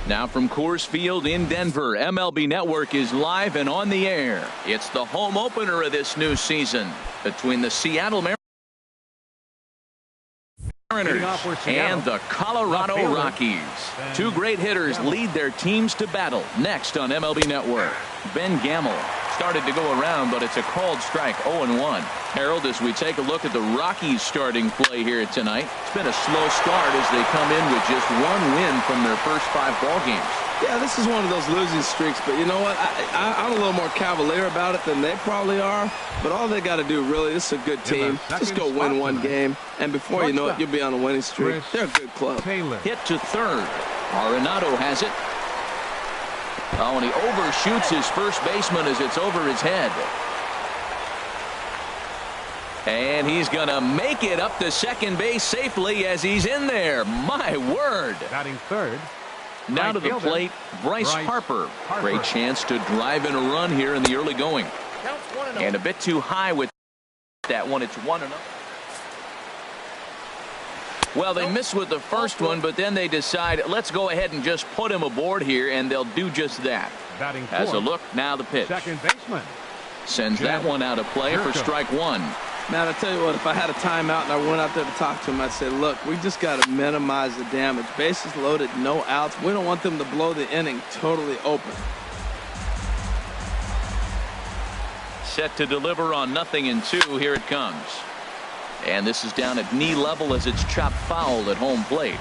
Now from Coors Field in Denver, MLB Network is live and on the air. It's the home opener of this new season between the Seattle Mariners and the Colorado Rockies. Two great hitters lead their teams to battle. Next on MLB Network, Ben Gamel started to go around, but it's a called strike. 0-1. Harold, as we take a look at the Rockies starting play here tonight, it's been a slow start as they come in with just one win from their first 5 ball games. Yeah, this is one of those losing streaks, but you know what? I'm a little more cavalier about it than they probably are, but all they got to do, really, this is a good team. Just go win one game, and before you know it, you'll be on a winning streak. They're a good club. Hit to third. Arenado has it. Oh, and he overshoots his first baseman as it's over his head. And he's going to make it up to second base safely as he's in there. My word. Batting third. Now to the plate, Bryce Harper. Great chance to drive in a run here in the early going. And a bit too high with that one. It's 1-0. Well, they missed with the first one, but then they decide, let's go ahead and just put him aboard here, and they'll do just that. As a look, now the pitch. Second baseman. Sends that one out of play for strike one. Man, I tell you what, if I had a timeout and I went out there to talk to him, I'd say, look, we just got to minimize the damage. Bases loaded, no outs. We don't want them to blow the inning totally open. Set to deliver on 0-2. Here it comes. And this is down at knee level as it's chopped foul at home plate.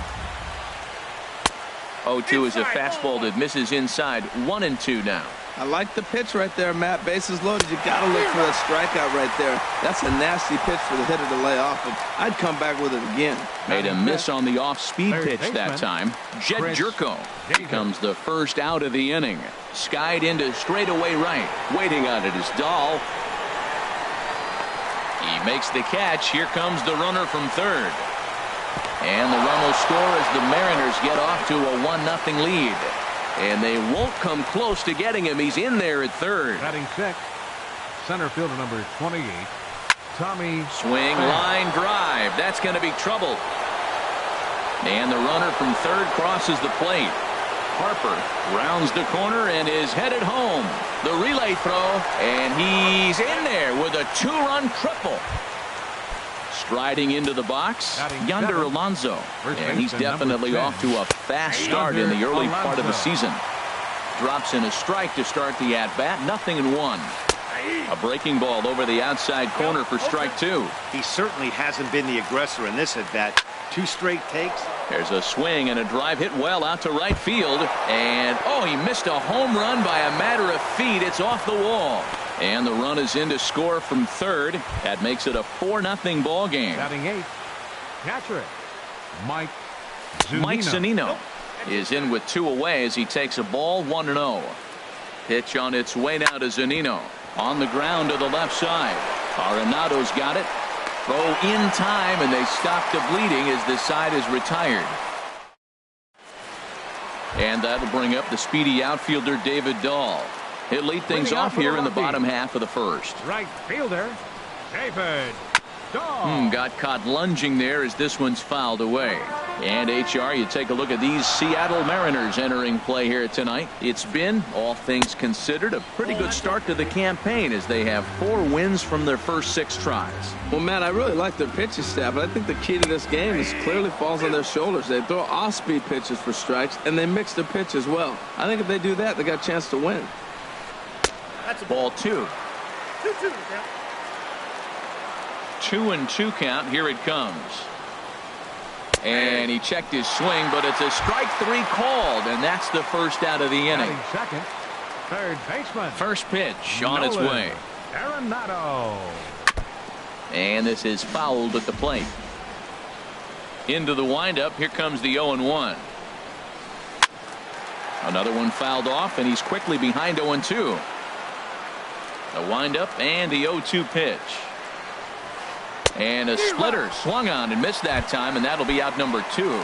0-2 is a fastball that misses inside. 1-2 now. I like the pitch right there, Matt. Bases loaded. You got to look for that strikeout right there. That's a nasty pitch for the hitter to lay off of. I'd come back with it again. Made a miss on the off-speed pitch that time. Jed Jerko becomes the first out of the inning. Skied into straightaway right. Waiting on it is Dahl. He makes the catch. Here comes the runner from third. And the run will score as the Mariners get off to a 1-0 lead. And they won't come close to getting him. He's in there at third. Batting sixth, center fielder number 28, Tommy. Swing, line drive. That's going to be trouble. And the runner from third crosses the plate. Harper rounds the corner and is headed home. The relay throw, and he's in there with a 2-run triple. Striding into the box, Yonder Alonso, and he's definitely off to a fast start in the early part of the season. Drops in a strike to start the at-bat. 0-1. A breaking ball over the outside corner for strike two. He certainly hasn't been the aggressor in this at-bat. 2 straight takes. There's a swing and a drive hit well out to right field. And, oh, he missed a home run by a matter of feet. It's off the wall. And the run is in to score from third. That makes it a 4-0 ball game. Batting eighth, catcher, Mike Zunino is in with 2 away as he takes a ball. 1-0. Pitch on its way now to Zunino. On the ground to the left side. Arenado's got it. Throw in time, and they stop the bleeding as the side is retired. And that'll bring up the speedy outfielder David Dahl. He'll lead things off here in the bottom half of the first. Right fielder, David Dahl. Got caught lunging there as this one's fouled away. And HR, you take a look at these Seattle Mariners entering play here tonight. It's been, all things considered, a pretty good start to the campaign as they have 4 wins from their first 6 tries. Well, Matt, I really like their pitching staff, but I think the key to this game is clearly falls on their shoulders. They throw off-speed pitches for strikes, and they mix their pitch as well. I think if they do that, they got a chance to win. That's ball 2. 2-2 count. Here it comes. And he checked his swing, but it's a strike 3 called, and that's the first out of the inning. Second, third baseman. First pitch on its way. Arenado. And this is fouled at the plate. Into the windup. Here comes the 0-1. Another one fouled off, and he's quickly behind 0-2. The windup and the 0-2 pitch. And a splitter swung on and missed that time, and that'll be out number 2.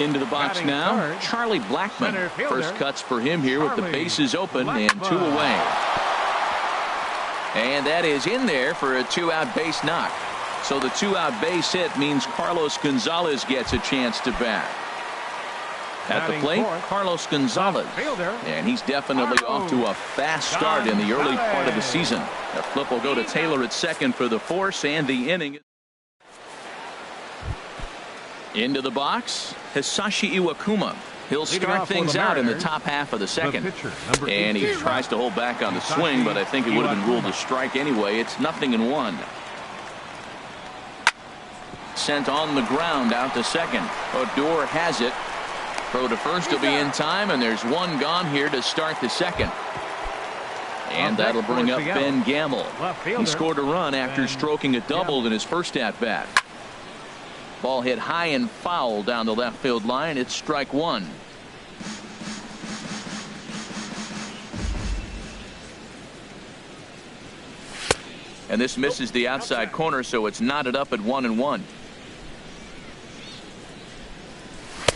Into the box now, Charlie Blackmon. First cuts for him here with the bases open and 2 away. And that is in there for a 2-out base knock. So the 2-out base hit means Carlos Gonzalez gets a chance to bat. At the plate, Carlos Gonzalez. And he's definitely off to a fast start in the early part of the season. The flip will go to Taylor at second for the force, and the inning. Into the box, Hisashi Iwakuma. He'll start things out in the top half of the second. And he tries to hold back on the swing, but I think it would have been ruled a strike anyway. It's 0-1. Sent on the ground out to second. Odor has it. Throw to first will be in time, and there's one gone here to start the second. And that'll bring up Ben Gamble. He scored a run after stroking a double in his first at-bat. Ball hit high and foul down the left field line. It's strike one. And this misses the outside corner, so it's knotted up at 1-1.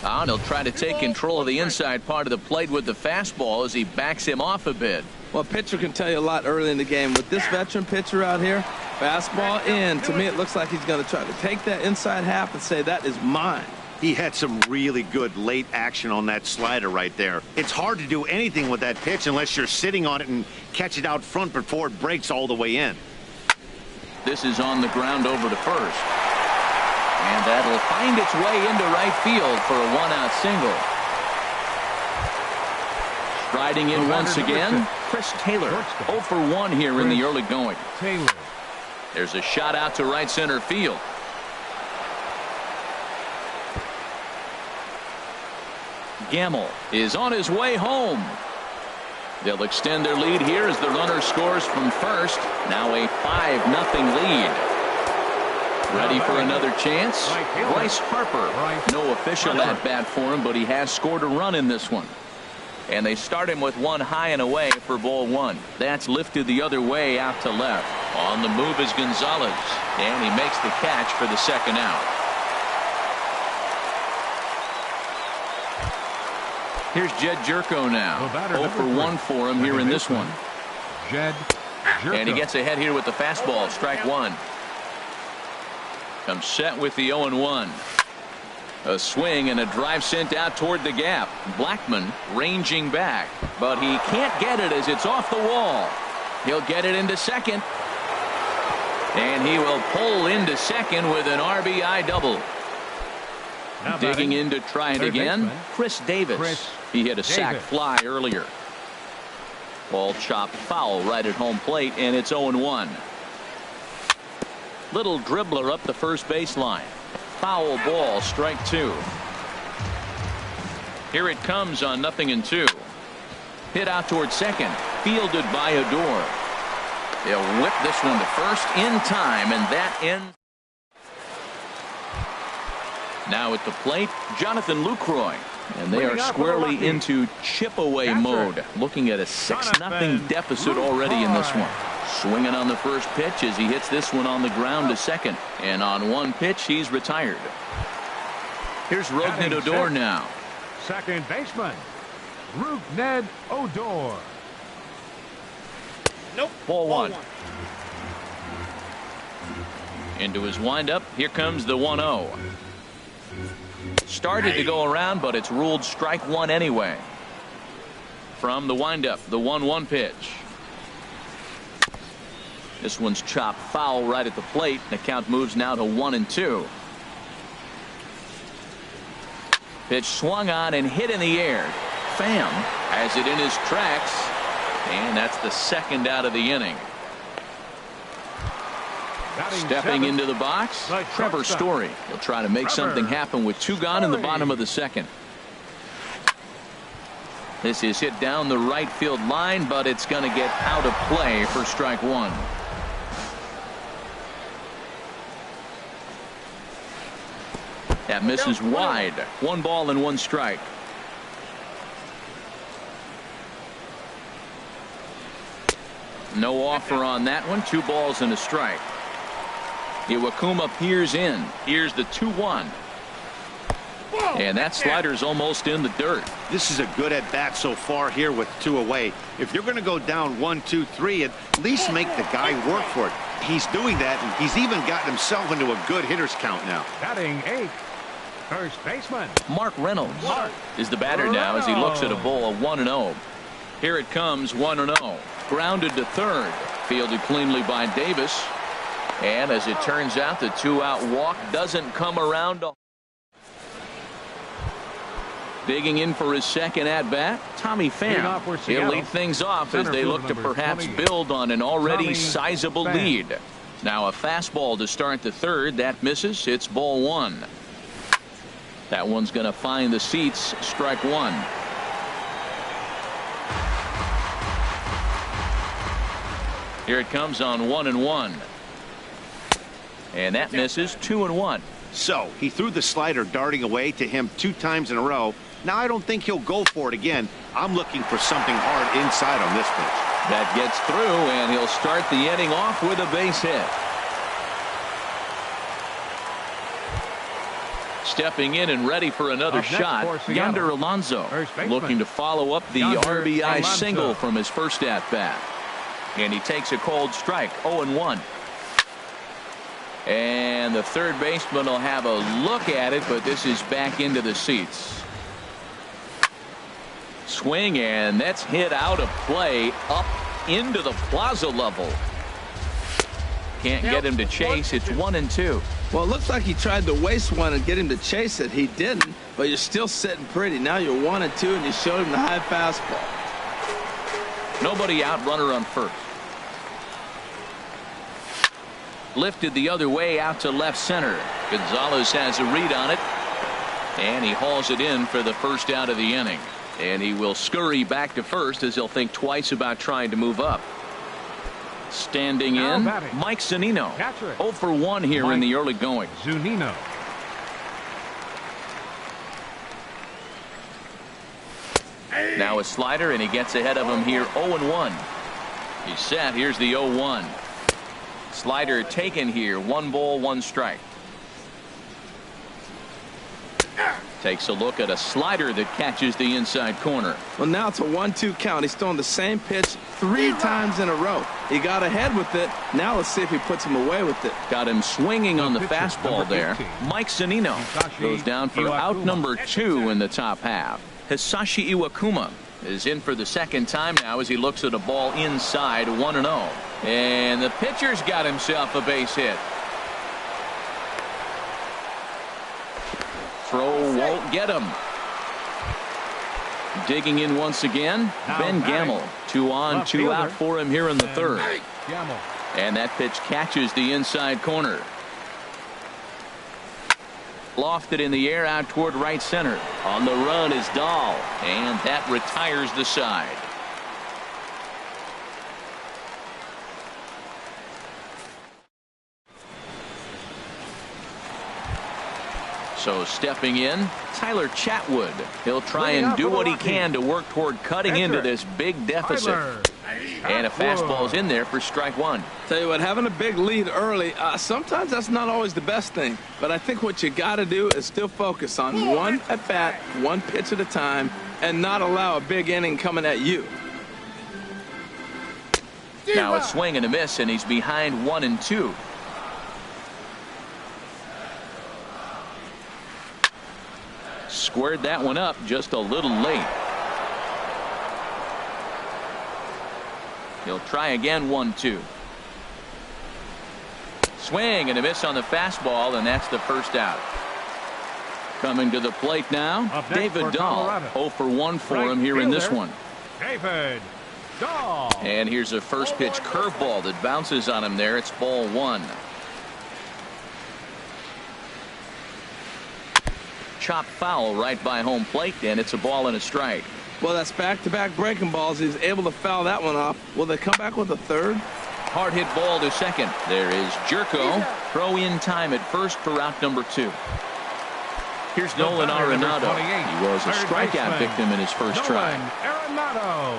And he'll try to take control of the inside part of the plate with the fastball as he backs him off a bit. Well, a pitcher can tell you a lot early in the game. With this veteran pitcher out here, fastball in. To me, it looks like he's going to try to take that inside half and say, that is mine. He had some really good late action on that slider right there. It's hard to do anything with that pitch unless you're sitting on it and catch it out front before it breaks all the way in. This is on the ground over to first. And that'll find its way into right field for a one-out single. Striding in once again, Chris Taylor. 0 for 1 here in the early going. There's a shot out to right center field. Gamble is on his way home. They'll extend their lead here as the runner scores from first. Now a 5-0 lead. Ready for another chance. Bryce Harper. No official at-bat for him, but he has scored a run in this one. And they start him with one high and away for ball one. That's lifted the other way out to left. On the move is Gonzalez. And he makes the catch for the second out. Here's Jed Jerko now. 0 for 1 for him here in this one. And he gets ahead here with the fastball. Strike one. Comes set with the 0-1. A swing and a drive sent out toward the gap. Blackman ranging back, but he can't get it as it's off the wall. He'll get it into second. And he will pull into second with an RBI double. Digging in to try it again, Chris Davis. He hit a sac fly earlier. Ball chopped foul right at home plate, and it's 0-1. Little dribbler up the first baseline. Foul ball, strike two. Here it comes on 0-2. Hit out toward second. Fielded by Odor. They'll whip this one to first in time, and that ends. Now at the plate, Jonathan Lucroy. And they are squarely into chip away mode. Looking at a 6-0 deficit already in this one. Swinging on the first pitch as he hits this one on the ground to second. And on one pitch, he's retired. Here's Rougned Odor now. Second baseman, Rougned Odor. Nope. Ball one. Into his windup. Here comes the 1-0. Started to go around, but it's ruled strike one anyway. From the windup, the 1-1 pitch. This one's chopped foul right at the plate. The count moves now to 1-2. Pitch swung on and hit in the air. Pham has it in his tracks, and that's the second out of the inning. Stepping into the box, Trevor Story. He'll try to make something happen with two gone in the bottom of the second. This is hit down the right field line, but it's going to get out of play for strike one. That misses wide. 1 ball and 1 strike. No offer on that one. 2 balls and a strike. Iwakuma peers in. Here's the 2-1. And that slider's almost in the dirt. This is a good at bat so far here with 2 away. If you're going to go down 1, 2, 3, at least make the guy work for it. He's doing that, and he's even gotten himself into a good hitter's count now. Batting 8. First baseman. Mark Reynolds is the batter now as he looks at a ball of 1-0. Here it comes, 1-0. Grounded to third. Fielded cleanly by Davis. And as it turns out, the two-out walk doesn't come around. Digging in for his second at-bat, Tommy Pham. He'll lead things off as they look to perhaps build on an already sizable lead. Now a fastball to start the third. That misses. It's ball one. That one's going to find the seats. Strike one. Here it comes on 1-1. And that misses. 2-1. So he threw the slider darting away to him 2 times in a row. Now I don't think he'll go for it again. I'm looking for something hard inside on this pitch. That gets through, and he'll start the inning off with a base hit. Stepping in and ready for another shot, Yonder Alonso, looking to follow up the RBI single from his first at-bat. And he takes a cold strike, 0-1. And the third baseman will have a look at it, but this is back into the seats. Swing, and that's hit out of play up into the plaza level. Can't get him to chase. It's 1-2. Well, it looks like he tried to waste one and get him to chase it. He didn't, but you're still sitting pretty. Now you're 1-2, and you showed him the high fastball. Nobody out, runner on first. Lifted the other way out to left center. Gonzalez has a read on it, and he hauls it in for the first out of the inning. And he will scurry back to first as he'll think twice about trying to move up. Standing in, Mike Zunino. 0 for 1 here in the early going. Zunino. Now a slider, and he gets ahead of him here. 0-1. He's set. Here's the 0-1. Slider taken here. 1 ball, 1 strike. Takes a look at a slider that catches the inside corner. Well, now it's a 1-2 count. He's throwing the same pitch 3 times in a row. He got ahead with it. Now let's see if he puts him away with it. Got him swinging on the fastball there. Mike Zunino goes down for out number 2 in the top half. Hisashi Iwakuma is in for the second time now as he looks at a ball inside. 1-0. And the pitcher's got himself a base hit. Throw won't get him. Digging in once again, Ben Gamel. 2 on, 2 out for him here in the third. And that pitch catches the inside corner. Lofted in the air out toward right center. On the run is Dahl, and that retires the side. So stepping in, Tyler Chatwood. He'll try and do what he can to work toward cutting into this big deficit. And a fastball's in there for strike one. Tell you what, having a big lead early, sometimes that's not always the best thing. But I think what you got to do is still focus on one at bat, one pitch at a time, and not allow a big inning coming at you. Now a swing and a miss, and he's behind 1-2. Squared that one up just a little late. He'll try again. 1-2. Swing and a miss on the fastball, and that's the first out. Coming to the plate now, David Dahl. 0 for 1 for him here in this one. David Dahl. And here's a first pitch curveball that bounces on him there. It's ball 1. Chop foul right by home plate, and it's a ball and a strike. Well, that's back-to-back breaking balls. He's able to foul that one off. Will they come back with a third? Hard hit ball to second. There is Jerko. Throw in time at first for out number 2. Here's Nolan Arenado. He was a strikeout victim in his first try. Arenado.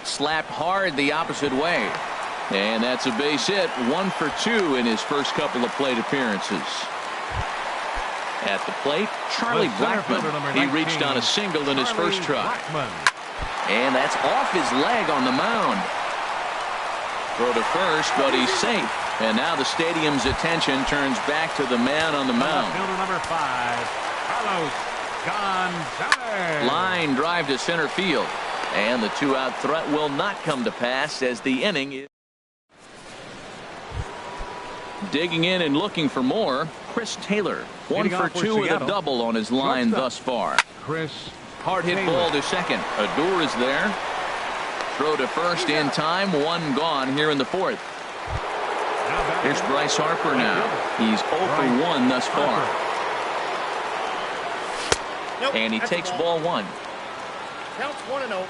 Slapped hard the opposite way. And that's a base hit. 1 for 2 in his first couple of plate appearances. At the plate, Charlie Blackmon. He reached on a single in his first try. And that's off his leg on the mound. Throw to first, but he's safe. And now the stadium's attention turns back to the man on the mound. Fielder number 5, Carlos Gonzalez. Line drive to center field. And the 2-out threat will not come to pass as the inning is. Digging in and looking for more, Chris Taylor. 1 for 2 with a double on his line thus far. Chris Hard hit ball to second. Odor is there. Throw to first in time. 1 gone here in the 4th. Here's Bryce Harper now. He's 0 for 1 thus far. And he takes ball 1. Counts 1-0.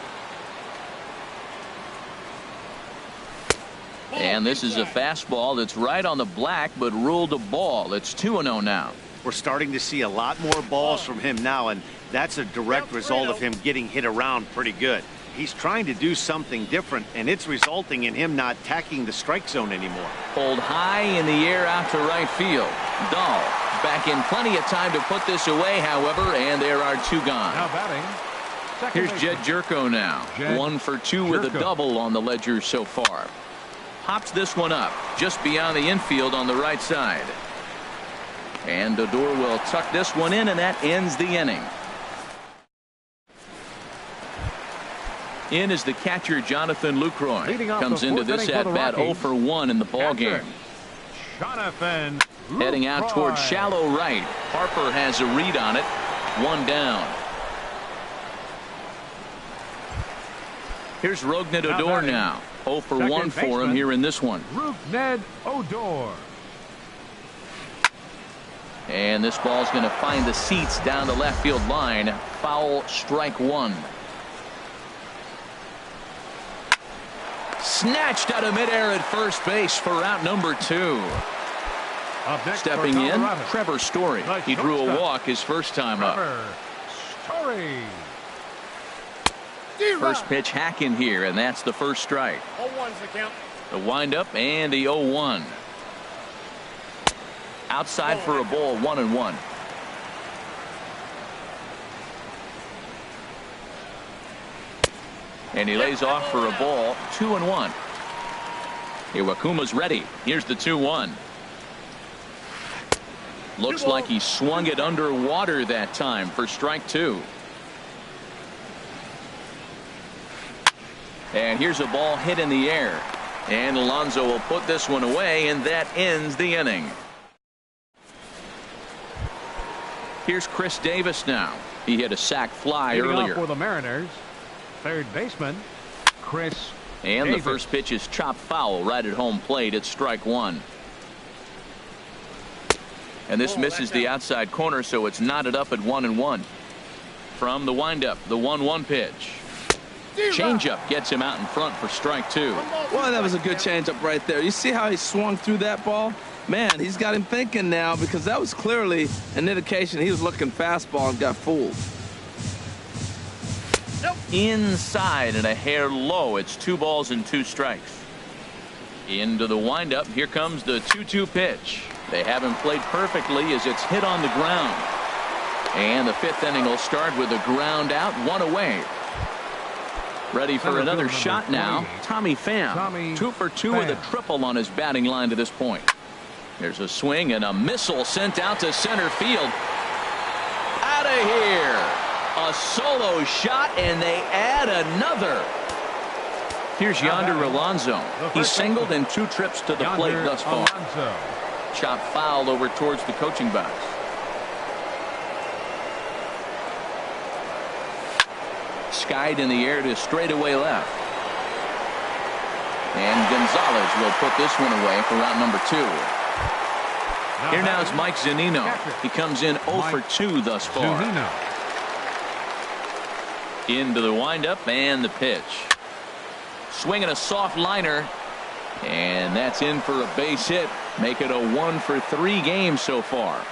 And this is a fastball that's right on the black, but ruled a ball. It's 2-0 now. We're starting to see a lot more balls from him now, and that's a direct result of him getting hit around pretty good. He's trying to do something different, and it's resulting in him not attacking the strike zone anymore. Pulled high in the air out to right field. Dahl back in plenty of time to put this away, however, and there are 2 gone. Now batting. Here's Jed Jerko now. 1 for 2 with a double on the ledger so far. Pops this one up just beyond the infield on the right side. And Odor will tuck this one in, and that ends the inning. In is the catcher, Jonathan Lucroy. Comes into this at-bat 0 for 1 in the ballgame. Jonathan Lucroy. Heading out toward shallow right. Harper has a read on it. 1 down. Here's Rougned Odor now. 0 for 1 for him here in this one. Rougned Odor. And this ball's going to find the seats down the left field line. Foul, strike 1. Snatched out of midair at first base for out number 2. Stepping in, Trevor Story. He drew a walk his first time up. Story. First pitch hack in here, and that's the first strike. 0-1's the count. The windup and the 0-1. Outside for a ball, 1-1. And he lays off for a ball, 2-1. Iwakuma's ready. Here's the 2-1. Looks like he swung it underwater that time for strike 2. And here's a ball hit in the air. And Alonso will put this one away, and that ends the inning. Here's Chris Davis now. He hit a sac fly earlier. For the Mariners, third baseman Chris And Davis. The first pitch is chopped foul right at home plate. It's strike 1. And this misses the outside corner, so it's knotted up at 1-1. From the windup, the 1-1 pitch. Changeup gets him out in front for strike 2. Well, that was a good changeup right there. You see how he swung through that ball? Man, he's got him thinking now, because that was clearly an indication he was looking fastball and got fooled. Inside and a hair low. It's 2 balls and 2 strikes. Into the windup. Here comes the 2-2 pitch. They haven't played perfectly as it's hit on the ground. And the 5th inning will start with a ground out, 1 away. Ready for another shot now. Tommy Pham. 2 for 2 with a triple on his batting line to this point. There's a swing and a missile sent out to center field. Out of here. A solo shot, and they add another. Here's Yonder Alonso. He's singled in 2 trips to the plate thus far. Chop foul over towards the coaching box. Skied in the air to straightaway left. And Gonzalez will put this one away for round number 2. Here now is Mike Zunino. He comes in 0 for 2 thus far. Into the windup and the pitch. Swinging a soft liner. And that's in for a base hit. Make it a 1 for 3 game so far.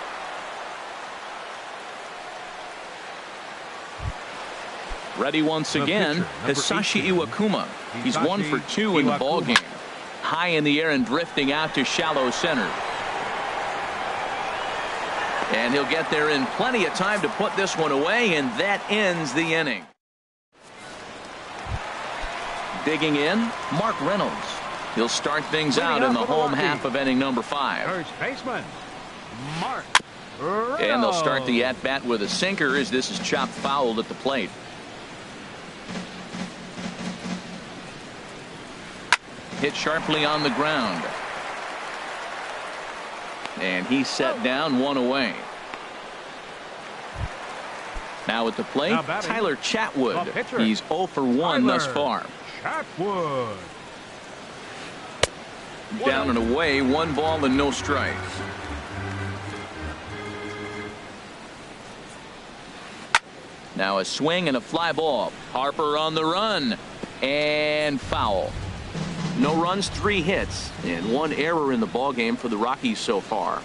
Ready once again, Hisashi Iwakuma. He's 1 for 2 in the ballgame. High in the air and drifting out to shallow center. And he'll get there in plenty of time to put this one away, and that ends the inning. Digging in, Mark Reynolds. He'll start things out in the home half of inning number 5. First baseman, Mark. And they'll start the at-bat with a sinker as this is chopped foul at the plate. Hit sharply on the ground. And he's set down, 1 away. Now at the plate, Tyler Chatwood. He's 0 for 1 thus far. Chatwood. Down and away, 1 ball and no strikes. Now a swing and a fly ball. Harper on the run. And foul. No runs, 3 hits, and 1 error in the ballgame for the Rockies so far.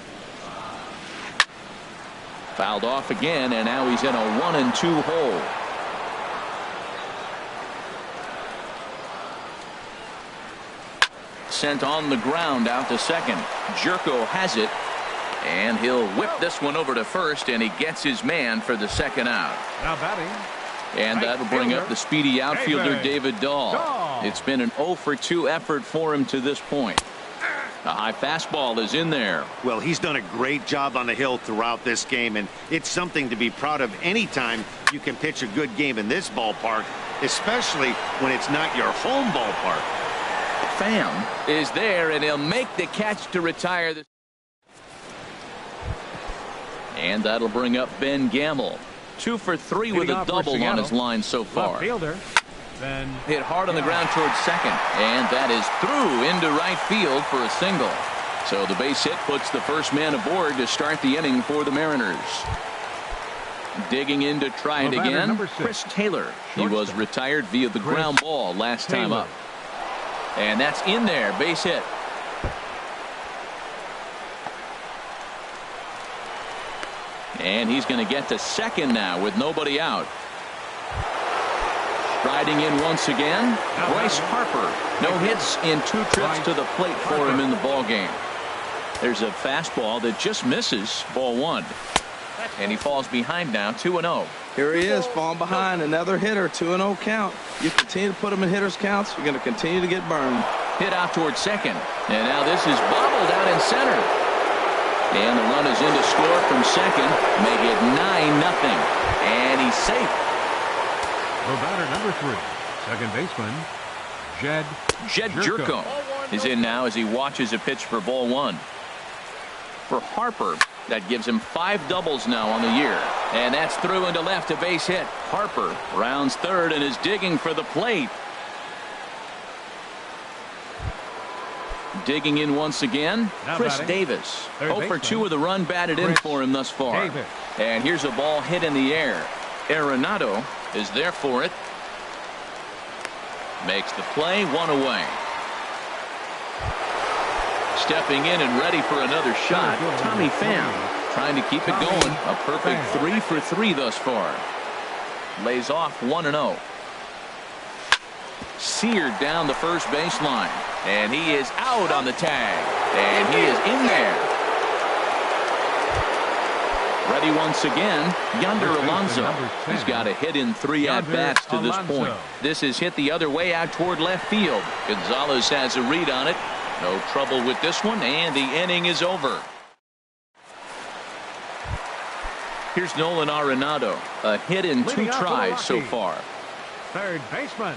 Fouled off again, and now he's in a 1-2 hole. Sent on the ground out to second. Jerko has it, and he'll whip this one over to first, and he gets his man for the second out. Now batting. And that'll bring up the speedy outfielder David Dahl. It's been an 0 for 2 effort for him to this point. A high fastball is in there. Well, he's done a great job on the hill throughout this game, and it's something to be proud of anytime you can pitch a good game in this ballpark, especially when it's not your home ballpark. Pham is there, and he'll make the catch to retire this. And that'll bring up Ben Gamble. 2 for 3 with a double on his line so far. Fielder, then hit hard on the ground towards second, and that is through into right field for a single. So the base hit puts the first man aboard to start the inning for the Mariners. Digging in to try it again, Chris Taylor. He was retired via the ground ball last time up. And that's in there, base hit. And he's going to get to second now with nobody out. Striding in once again, Bryce Harper. No hits in 2 trips to the plate for him in the ball game. There's a fastball that just misses, ball 1. And he falls behind now, 2-0. Here he is, falling behind, another hitter, 2-0 count. You continue to put him in hitters counts, you're going to continue to get burned. Hit out towards second. And now this is bobbled out in center. And the run is in to score from second, make it 9-0. And he's safe. For batter number 3, second baseman, Jed Jerko is in now as he watches a pitch for ball 1. For Harper, that gives him 5 doubles now on the year. And that's through into left, a base hit. Harper rounds third and is digging for the plate. Digging in once again, Chris Davis. 0 for 2 with a run batted in for him thus far. And here's a ball hit in the air. Arenado is there for it. Makes the play, 1 away. Stepping in and ready for another shot, Tommy Pham trying to keep it going. A perfect 3 for 3 thus far. Lays off 1-0. Seared down the first baseline. And he is out on the tag. And he is in there. Ready once again, Yonder Alonso. He's got a hit in 3 at-bats to this point. This is hit the other way out toward left field. Gonzalez has a read on it. No trouble with this one, and the inning is over. Here's Nolan Arenado. A hit in 2 tries so far. Third baseman,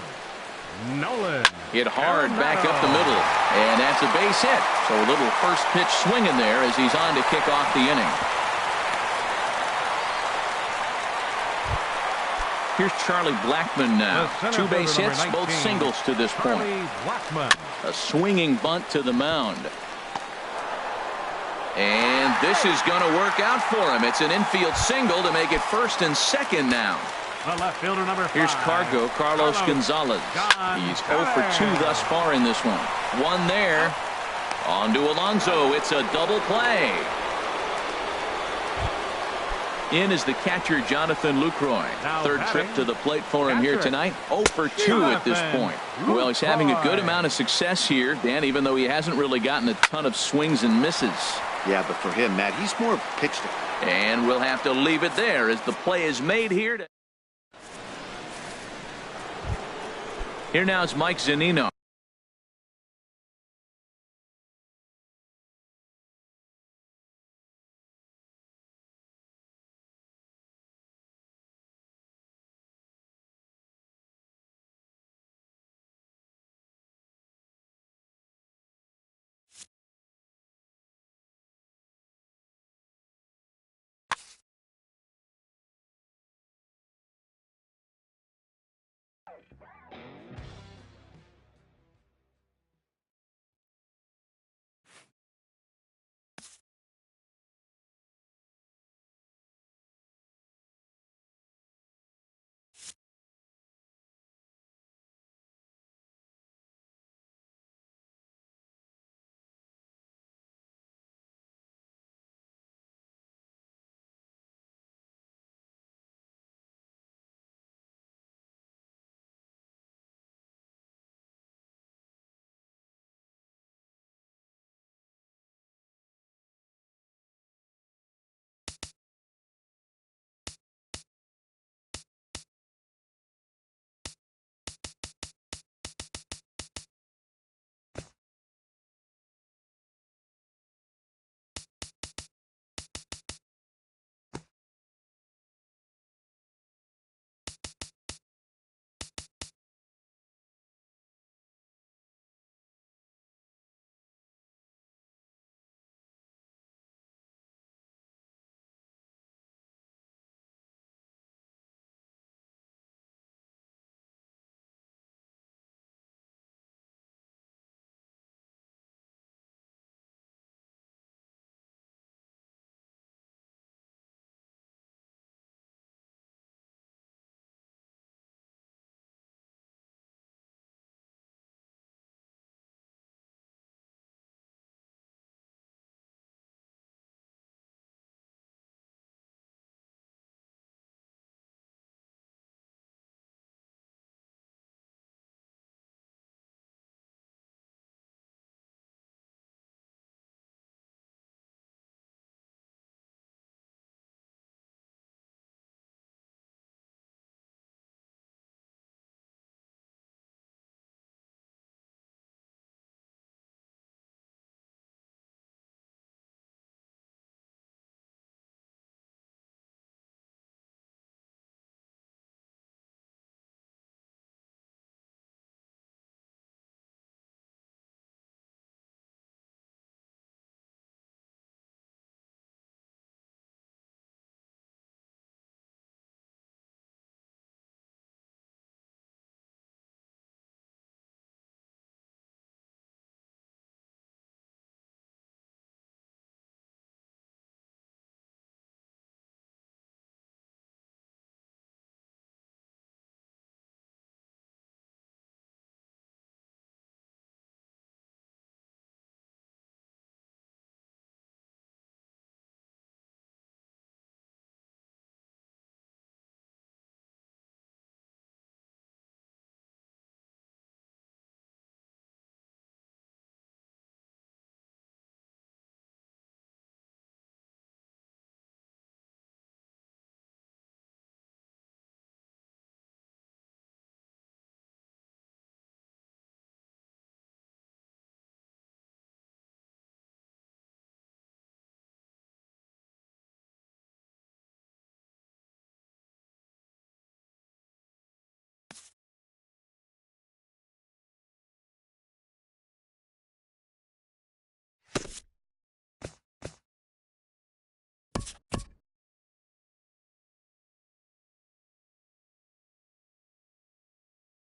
Nolan. Hit hard back up the middle, and that's a base hit. So a little first pitch swing in there as he's on to kick off the inning. Here's Charlie Blackmon now. 2 base hits, both singles to this point. A swinging bunt to the mound. And this is going to work out for him. It's an infield single to make it first and second now. The left fielder number 5. Here's Carlos Gonzalez. He's 0 for 2 thus far in this one. 1 there. On to Alonso. It's a double play. In is the catcher, Jonathan Lucroy. Third trip to the plate for him here tonight. 0 for 2 at this point. Well, he's having a good amount of success here, Dan, even though he hasn't really gotten a ton of swings and misses. Yeah, but for him, Matt, he's more pitched. And we'll have to leave it there as the play is made here. Here now is Mike Zunino.